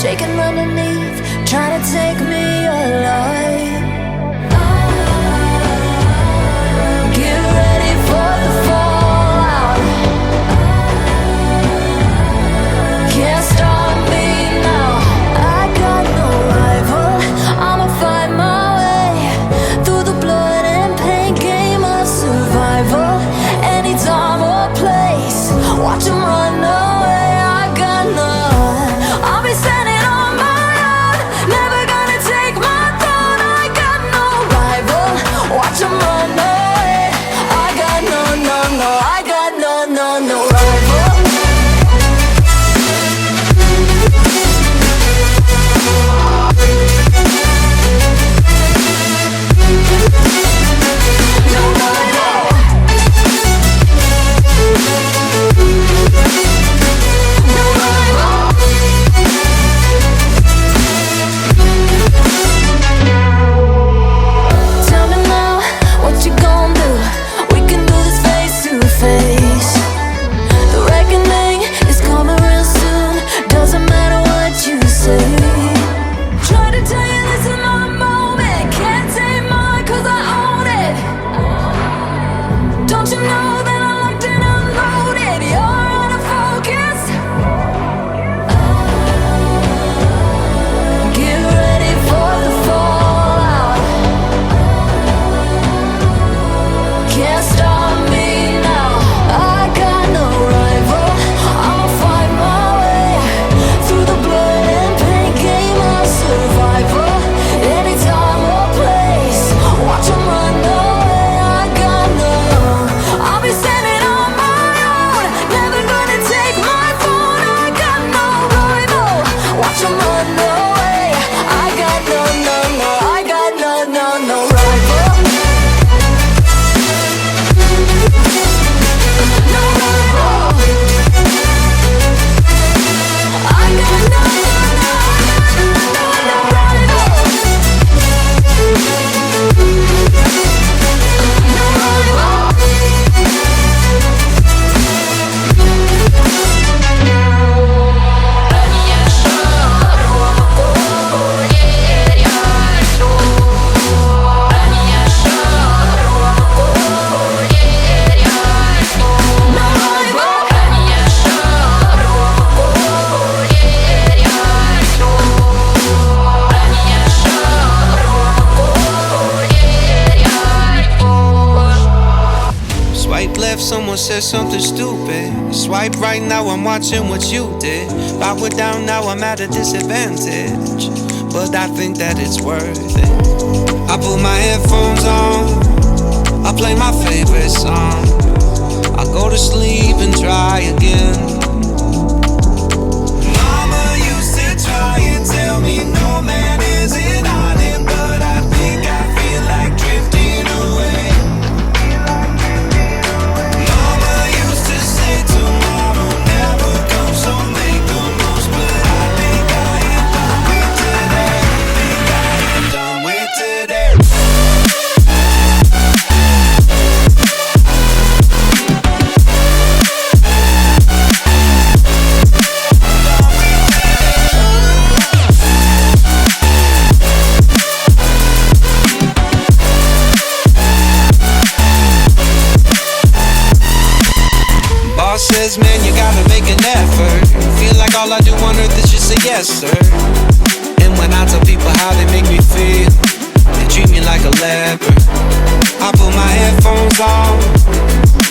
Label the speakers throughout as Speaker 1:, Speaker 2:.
Speaker 1: shaking underneath, trying to take me alive. Get ready for the fallout. Can't stop me now. I got no rival. I'ma find my way through the blood and pain game of survival. Any time or place, watch 'em run away. I got none. I'll be standing on my own, never gonna take my throne. I got no rival. Watch 'em run away. I got no, no, no. I got no, no, no rival.
Speaker 2: Someone said something stupid. Swipe right now, I'm watching what you did. Power down now, I'm at a disadvantage, but I think that it's worth it. I put my headphones on, I play my favorite song. I go to sleep and try again. Mama used to try and tell me no man is an island, but I think I feel like drifting away. Tomorrow never comes, so make the most. But I think I am done with today. Think I am done with today. Says, man, you gotta make an effort. Feel like all I do on earth is just say yes, sir. And when I tell people how they make me feel, they treat me like a leper. I put my headphones on,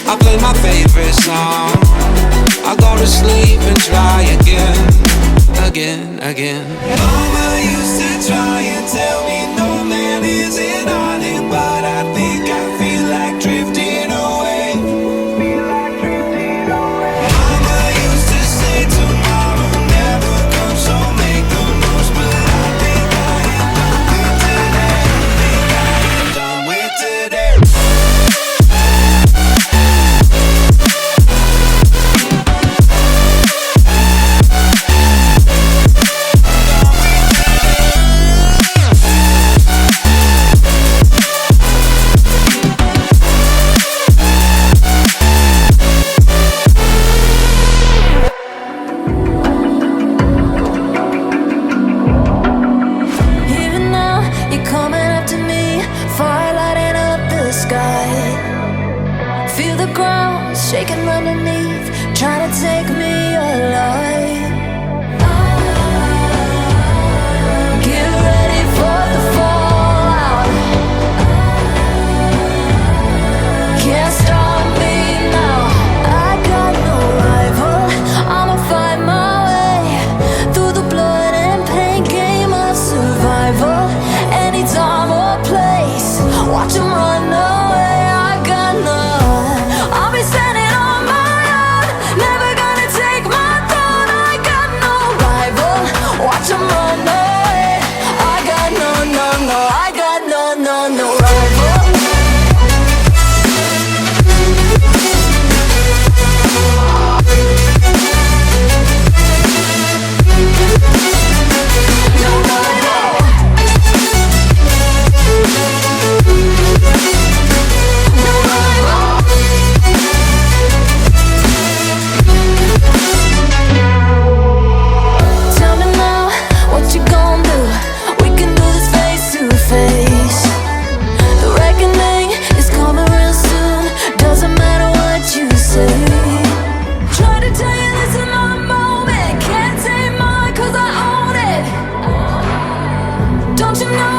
Speaker 2: I play my favorite song. I go to sleep and try again, again, again. Mama used to try and tell me no man is an island, but I think I feel like drifting away.
Speaker 1: shaking underneath, trying to take me alive. Get ready for the fallout. Can't stop me now. I got no rival. I'ma find my way through the blood and pain game of survival. Any time or place, watch 'em run away. I got none. I'll be standing on my own, never gonna take my throne. I got no rival. Watch 'em run away. I got no, no, no. I got no, no, no rival. Tell me now, what you gon' do? We can do this face to face. The reckoning is coming real soon. Doesn't matter what you say. Try to tell you this is my moment. Can't take mine 'cause I own it. Don't you know